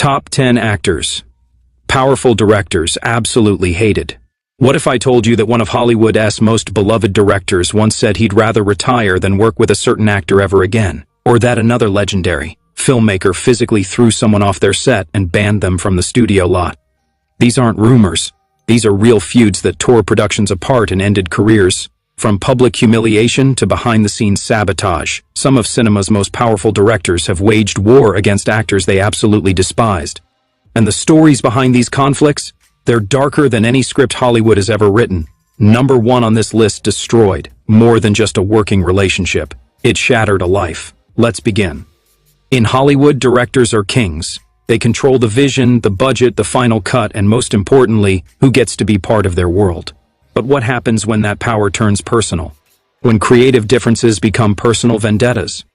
Top 10 actors. Powerful directors absolutely hated. What if I told you that one of Hollywood's most beloved directors once said he'd rather retire than work with a certain actor ever again? Or that another legendary filmmaker physically threw someone off their set and banned them from the studio lot? These aren't rumors. These are real feuds that tore productions apart and ended careers. From public humiliation to behind-the-scenes sabotage, some of cinema's most powerful directors have waged war against actors they absolutely despised. And the stories behind these conflicts? They're darker than any script Hollywood has ever written. Number 1 on this list destroyed more than just a working relationship. It shattered a life. Let's begin. In Hollywood, directors are kings. They control the vision, the budget, the final cut, and most importantly, who gets to be part of their world. But what happens when that power turns personal? When creative differences become personal vendettas?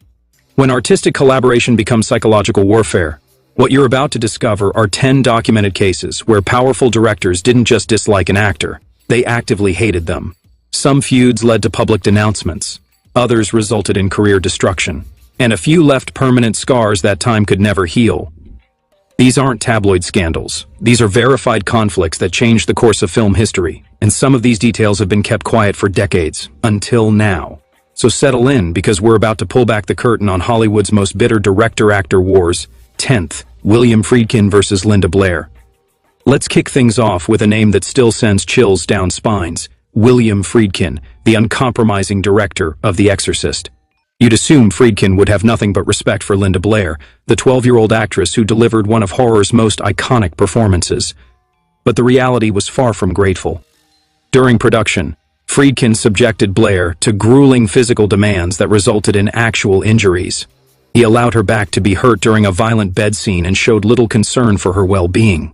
When artistic collaboration becomes psychological warfare? What you're about to discover are 10 documented cases where powerful directors didn't just dislike an actor, they actively hated them. Some feuds led to public denouncements. Others resulted in career destruction. And a few left permanent scars that time could never heal. These aren't tabloid scandals. These are verified conflicts that changed the course of film history, and some of these details have been kept quiet for decades, until now. So settle in, because we're about to pull back the curtain on Hollywood's most bitter director-actor wars. 10th, William Friedkin versus Linda Blair. Let's kick things off with a name that still sends chills down spines. William Friedkin, the uncompromising director of The Exorcist. You'd assume Friedkin would have nothing but respect for Linda Blair, the 12-year-old actress who delivered one of horror's most iconic performances. But the reality was far from grateful. During production, Friedkin subjected Blair to grueling physical demands that resulted in actual injuries. He allowed her back to be hurt during a violent bed scene and showed little concern for her well-being.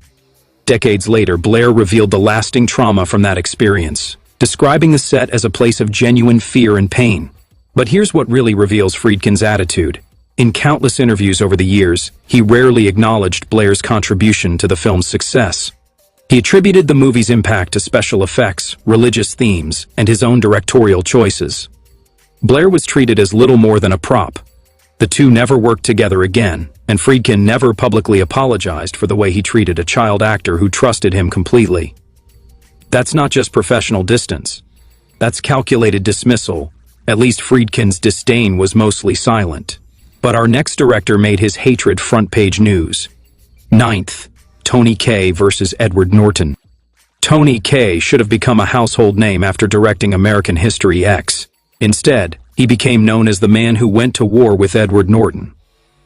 Decades later, Blair revealed the lasting trauma from that experience, describing the set as a place of genuine fear and pain. But here's what really reveals Friedkin's attitude. In countless interviews over the years, he rarely acknowledged Blair's contribution to the film's success. He attributed the movie's impact to special effects, religious themes, and his own directorial choices. Blair was treated as little more than a prop. The two never worked together again, and Friedkin never publicly apologized for the way he treated a child actor who trusted him completely. That's not just professional distance. That's calculated dismissal. At least Friedkin's disdain was mostly silent. But our next director made his hatred front-page news. 9th, Tony Kaye versus Edward Norton. Tony Kaye should have become a household name after directing American History X. Instead, he became known as the man who went to war with Edward Norton.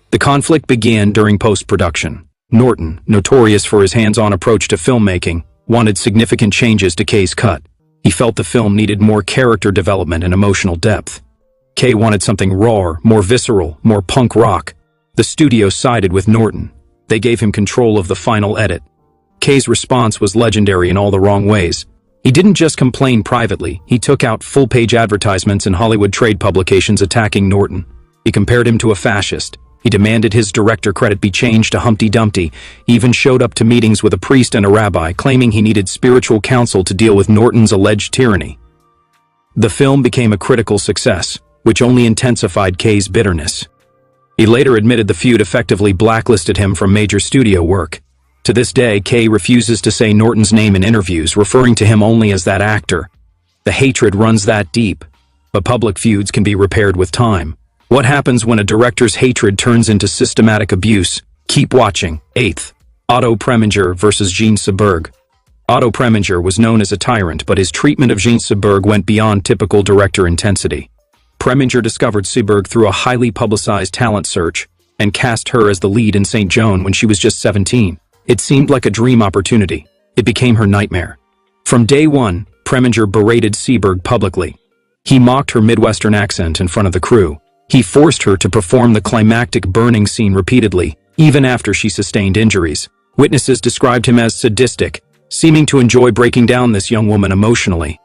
The conflict began during post-production. Norton, notorious for his hands-on approach to filmmaking, wanted significant changes to Kaye's cut. He felt the film needed more character development and emotional depth. Kaye wanted something raw, more visceral, more punk rock. The studio sided with Norton. They gave him control of the final edit. Kaye's response was legendary in all the wrong ways. He didn't just complain privately, he took out full-page advertisements in Hollywood trade publications attacking Norton. He compared him to a fascist. He demanded his director credit be changed to Humpty Dumpty. He even showed up to meetings with a priest and a rabbi, claiming he needed spiritual counsel to deal with Norton's alleged tyranny. The film became a critical success, which only intensified Kaye's bitterness. He later admitted the feud effectively blacklisted him from major studio work. To this day, Kaye refuses to say Norton's name in interviews, referring to him only as that actor. The hatred runs that deep, but public feuds can be repaired with time. What happens when a director's hatred turns into systematic abuse? Keep watching. 8th, Otto Preminger versus Jean Seberg. Otto Preminger was known as a tyrant, but his treatment of Jean Seberg went beyond typical director intensity. Preminger discovered Seberg through a highly publicized talent search and cast her as the lead in St. Joan when she was just 17. It seemed like a dream opportunity. It became her nightmare. From day one, Preminger berated Seberg publicly. He mocked her Midwestern accent in front of the crew. He forced her to perform the climactic burning scene repeatedly, even after she sustained injuries. Witnesses described him as sadistic, seeming to enjoy breaking down this young woman emotionally.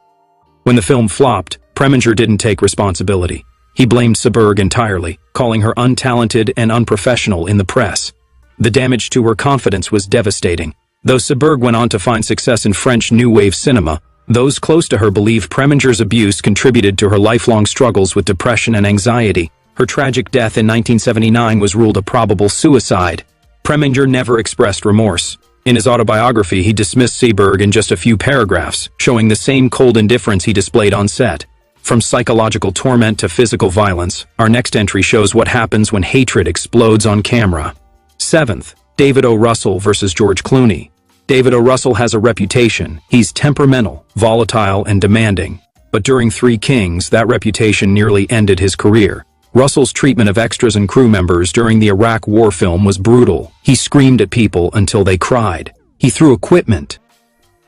When the film flopped, Preminger didn't take responsibility. He blamed Seberg entirely, calling her untalented and unprofessional in the press. The damage to her confidence was devastating. Though Seberg went on to find success in French New Wave cinema, those close to her believed Preminger's abuse contributed to her lifelong struggles with depression and anxiety. Her tragic death in 1979 was ruled a probable suicide. Preminger never expressed remorse. In his autobiography, he dismissed Seberg in just a few paragraphs, showing the same cold indifference he displayed on set. From psychological torment to physical violence, our next entry shows what happens when hatred explodes on camera. 7th, David O. Russell versus George Clooney. David O. Russell has a reputation. He's temperamental, volatile, and demanding. But during Three Kings, that reputation nearly ended his career. Russell's treatment of extras and crew members during the Iraq War film was brutal. He screamed at people until they cried. He threw equipment.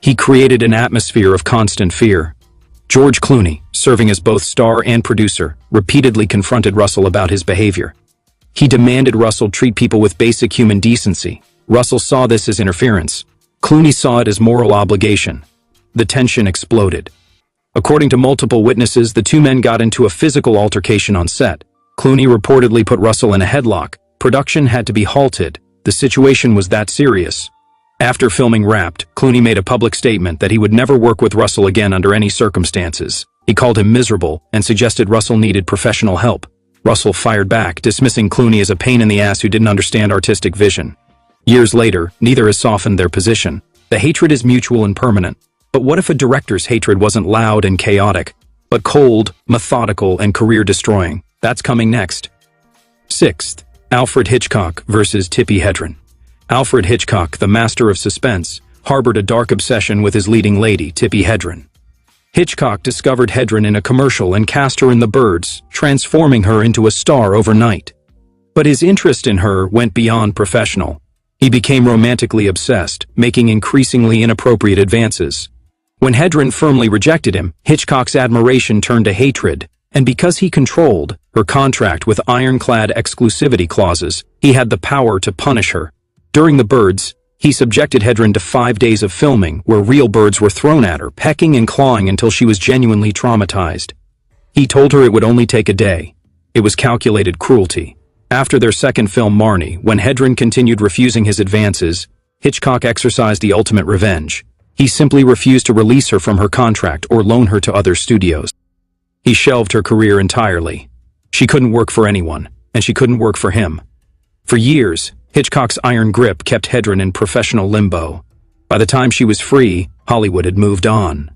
He created an atmosphere of constant fear. George Clooney, serving as both star and producer, repeatedly confronted Russell about his behavior. He demanded Russell treat people with basic human decency. Russell saw this as interference. Clooney saw it as moral obligation. The tension exploded. According to multiple witnesses, the two men got into a physical altercation on set. Clooney reportedly put Russell in a headlock. Production had to be halted. The situation was that serious. After filming wrapped, Clooney made a public statement that he would never work with Russell again under any circumstances. He called him miserable and suggested Russell needed professional help. Russell fired back, dismissing Clooney as a pain in the ass who didn't understand artistic vision. Years later, neither has softened their position. The hatred is mutual and permanent. But what if a director's hatred wasn't loud and chaotic, but cold, methodical, and career-destroying? That's coming next. 6th, Alfred Hitchcock versus Tippi Hedren. Alfred Hitchcock, the master of suspense, harbored a dark obsession with his leading lady, Tippi Hedren. Hitchcock discovered Hedren in a commercial and cast her in The Birds, transforming her into a star overnight. But his interest in her went beyond professional. He became romantically obsessed, making increasingly inappropriate advances. When Hedren firmly rejected him, Hitchcock's admiration turned to hatred, and because he controlled her contract with ironclad exclusivity clauses, he had the power to punish her. During The Birds, he subjected Hedren to 5 days of filming where real birds were thrown at her, pecking and clawing until she was genuinely traumatized. He told her it would only take a day. It was calculated cruelty. After their second film, Marnie, when Hedren continued refusing his advances, Hitchcock exercised the ultimate revenge. He simply refused to release her from her contract or loan her to other studios. He shelved her career entirely. She couldn't work for anyone, and she couldn't work for him. For years, Hitchcock's iron grip kept Hedren in professional limbo. By the time she was free, Hollywood had moved on.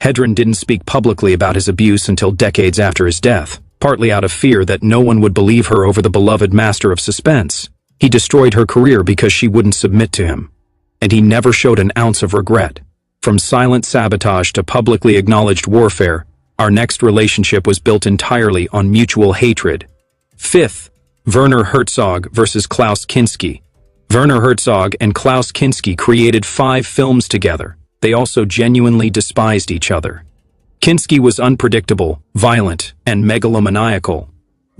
Hedren didn't speak publicly about his abuse until decades after his death, partly out of fear that no one would believe her over the beloved master of suspense. He destroyed her career because she wouldn't submit to him. And he never showed an ounce of regret. From silent sabotage to publicly acknowledged warfare, our next relationship was built entirely on mutual hatred. 5th, Werner Herzog versus Klaus Kinski. Werner Herzog and Klaus Kinski created 5 films together. They also genuinely despised each other. Kinski was unpredictable, violent, and megalomaniacal.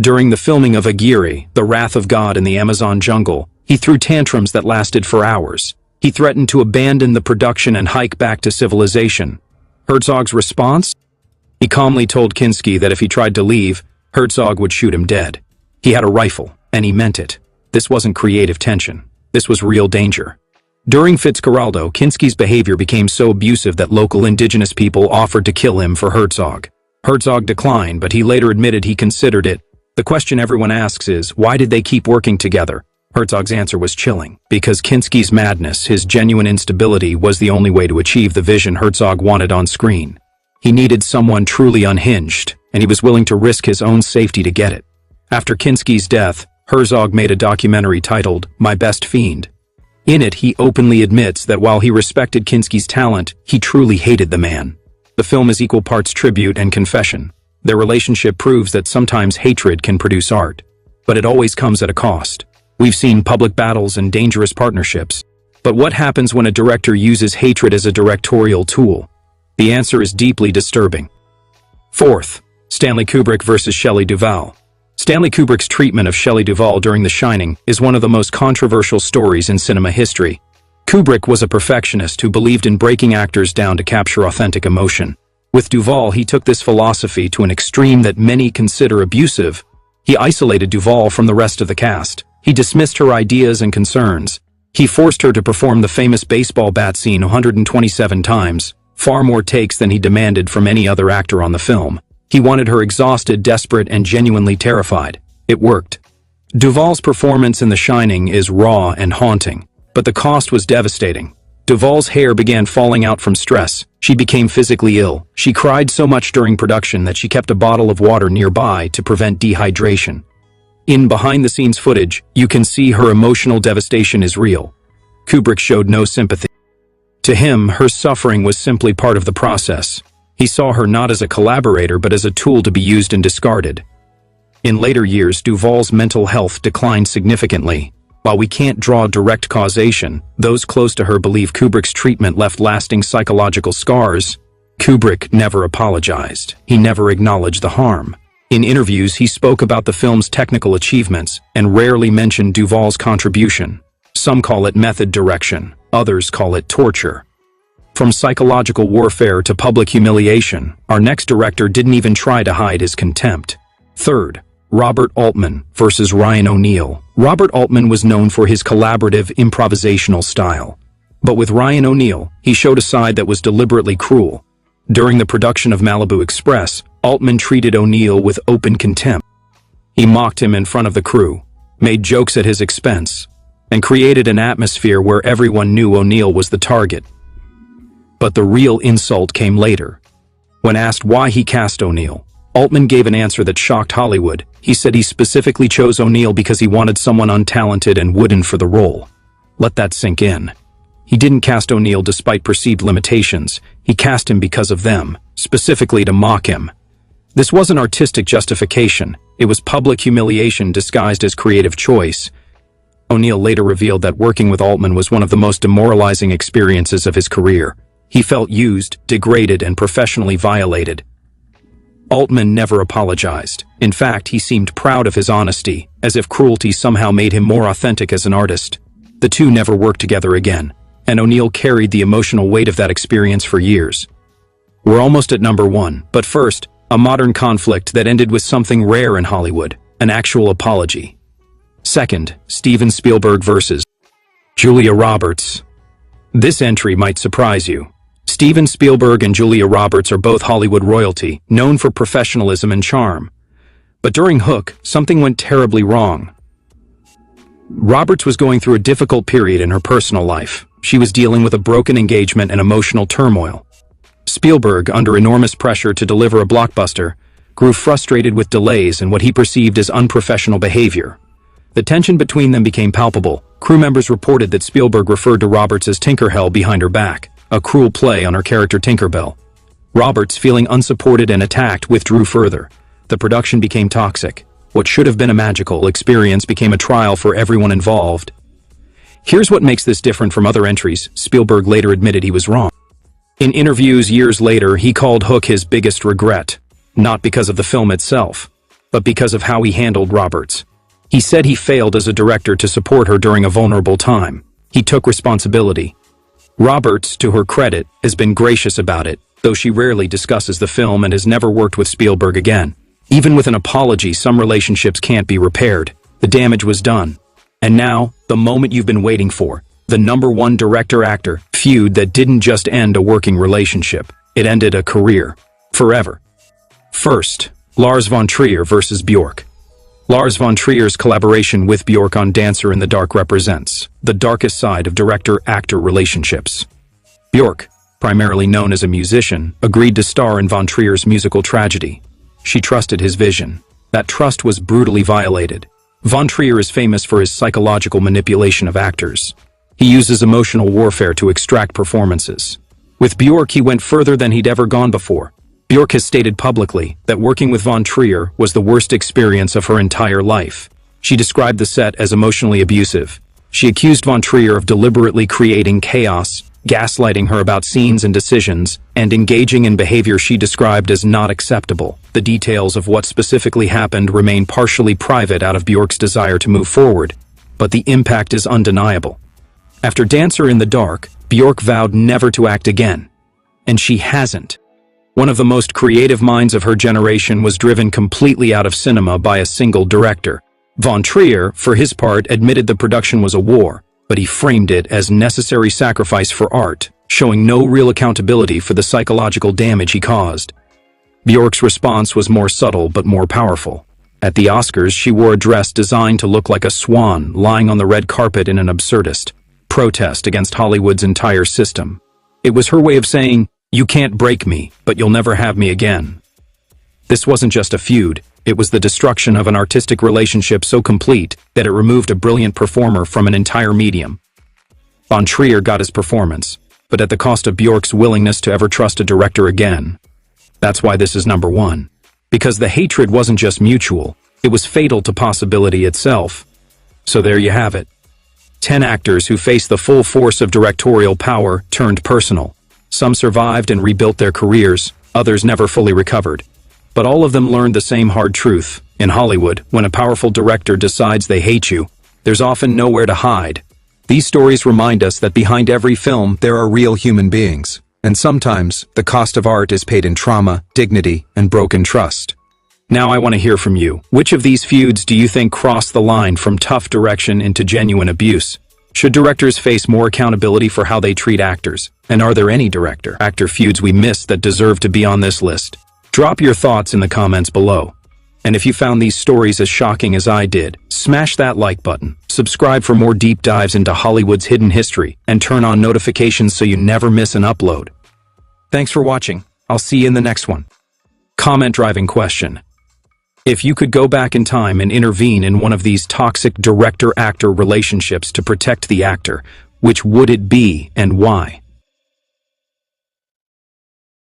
During the filming of Aguirre, The Wrath of God in the Amazon jungle, he threw tantrums that lasted for hours. He threatened to abandon the production and hike back to civilization. Herzog's response? He calmly told Kinski that if he tried to leave, Herzog would shoot him dead. He had a rifle, and he meant it. This wasn't creative tension. This was real danger. During Fitzcarraldo, Kinski's behavior became so abusive that local indigenous people offered to kill him for Herzog. Herzog declined, but he later admitted he considered it. The question everyone asks is, why did they keep working together? Herzog's answer was chilling. Because Kinski's madness, his genuine instability, was the only way to achieve the vision Herzog wanted on screen. He needed someone truly unhinged, and he was willing to risk his own safety to get it. After Kinski's death, Herzog made a documentary titled My Best Fiend. In it, he openly admits that while he respected Kinski's talent, he truly hated the man. The film is equal parts tribute and confession. Their relationship proves that sometimes hatred can produce art, but it always comes at a cost. We've seen public battles and dangerous partnerships. But what happens when a director uses hatred as a directorial tool? The answer is deeply disturbing. 4th, Stanley Kubrick versus Shelley Duvall. Stanley Kubrick's treatment of Shelley Duvall during The Shining is one of the most controversial stories in cinema history. Kubrick was a perfectionist who believed in breaking actors down to capture authentic emotion. With Duvall, he took this philosophy to an extreme that many consider abusive. He isolated Duvall from the rest of the cast. He dismissed her ideas and concerns. He forced her to perform the famous baseball bat scene 127 times, far more takes than he demanded from any other actor on the film. He wanted her exhausted, desperate, and genuinely terrified. It worked. Duvall's performance in The Shining is raw and haunting, but the cost was devastating. Duvall's hair began falling out from stress. She became physically ill. She cried so much during production that she kept a bottle of water nearby to prevent dehydration. In behind-the-scenes footage, you can see her emotional devastation is real. Kubrick showed no sympathy. To him, her suffering was simply part of the process. He saw her not as a collaborator but as a tool to be used and discarded. In later years, Duvall's mental health declined significantly. While we can't draw direct causation, those close to her believe Kubrick's treatment left lasting psychological scars. Kubrick never apologized. He never acknowledged the harm. In interviews, he spoke about the film's technical achievements and rarely mentioned Duvall's contribution. Some call it method direction, others call it torture. From psychological warfare to public humiliation, our next director didn't even try to hide his contempt. Third, Robert Altman versus Ryan O'Neal. Robert Altman was known for his collaborative, improvisational style. But with Ryan O'Neal, he showed a side that was deliberately cruel. During the production of Malibu Express, Altman treated O'Neal with open contempt. He mocked him in front of the crew, made jokes at his expense, and created an atmosphere where everyone knew O'Neal was the target. But the real insult came later. When asked why he cast O'Neal, Altman gave an answer that shocked Hollywood. He said he specifically chose O'Neal because he wanted someone untalented and wooden for the role. Let that sink in. He didn't cast O'Neal despite perceived limitations. He cast him because of them, specifically to mock him. This wasn't artistic justification. It was public humiliation disguised as creative choice. O'Neal later revealed that working with Altman was one of the most demoralizing experiences of his career. He felt used, degraded, and professionally violated. Altman never apologized. In fact, he seemed proud of his honesty, as if cruelty somehow made him more authentic as an artist. The two never worked together again, and O'Neal carried the emotional weight of that experience for years. We're almost at number one, but first, a modern conflict that ended with something rare in Hollywood, an actual apology. Second, Steven Spielberg versus Julia Roberts. This entry might surprise you. Steven Spielberg and Julia Roberts are both Hollywood royalty, known for professionalism and charm. But during Hook, something went terribly wrong. Roberts was going through a difficult period in her personal life. She was dealing with a broken engagement and emotional turmoil. Spielberg, under enormous pressure to deliver a blockbuster, grew frustrated with delays and what he perceived as unprofessional behavior. The tension between them became palpable. Crew members reported that Spielberg referred to Roberts as Tinkerhell behind her back, a cruel play on her character Tinkerbell. Roberts, feeling unsupported and attacked, withdrew further. The production became toxic. What should have been a magical experience became a trial for everyone involved. Here's what makes this different from other entries. Spielberg later admitted he was wrong. In interviews years later, he called Hook his biggest regret, not because of the film itself, but because of how he handled Roberts. He said he failed as a director to support her during a vulnerable time. He took responsibility. Roberts, to her credit, has been gracious about it, though she rarely discusses the film and has never worked with Spielberg again. Even with an apology, some relationships can't be repaired. The damage was done. And now, the moment you've been waiting for. The number one director-actor feud that didn't just end a working relationship. It ended a career. Forever. First, Lars von Trier versus Bjork. Lars von Trier's collaboration with Bjork on Dancer in the Dark represents the darkest side of director-actor relationships. Bjork, primarily known as a musician, agreed to star in von Trier's musical tragedy. She trusted his vision. That trust was brutally violated. Von Trier is famous for his psychological manipulation of actors. He uses emotional warfare to extract performances. With Bjork, he went further than he'd ever gone before. Bjork has stated publicly that working with von Trier was the worst experience of her entire life. She described the set as emotionally abusive. She accused von Trier of deliberately creating chaos, gaslighting her about scenes and decisions, and engaging in behavior she described as not acceptable. The details of what specifically happened remain partially private out of Bjork's desire to move forward, but the impact is undeniable. After Dancer in the Dark, Bjork vowed never to act again. And she hasn't. One of the most creative minds of her generation was driven completely out of cinema by a single director. Von Trier, for his part, admitted the production was a war, but he framed it as necessary sacrifice for art, showing no real accountability for the psychological damage he caused. Bjork's response was more subtle but more powerful. At the Oscars, she wore a dress designed to look like a swan lying on the red carpet in an absurdist protest against Hollywood's entire system. It was her way of saying, "You can't break me, but you'll never have me again." This wasn't just a feud, it was the destruction of an artistic relationship so complete that it removed a brilliant performer from an entire medium. Von Trier got his performance, but at the cost of Bjork's willingness to ever trust a director again. That's why this is number one. Because the hatred wasn't just mutual, it was fatal to possibility itself. So there you have it. 10 actors who faced the full force of directorial power turned personal. Some survived and rebuilt their careers, others never fully recovered. But all of them learned the same hard truth. In Hollywood, when a powerful director decides they hate you, there's often nowhere to hide. These stories remind us that behind every film there are real human beings. And sometimes, the cost of art is paid in trauma, dignity, and broken trust. Now I want to hear from you. Which of these feuds do you think crossed the line from tough direction into genuine abuse? Should directors face more accountability for how they treat actors? And are there any director-actor feuds we missed that deserve to be on this list? Drop your thoughts in the comments below. And if you found these stories as shocking as I did, smash that like button, subscribe for more deep dives into Hollywood's hidden history, and turn on notifications so you never miss an upload. Thanks for watching. I'll see you in the next one. Comment-driving question. If you could go back in time and intervene in one of these toxic director-actor relationships to protect the actor, which would it be and why?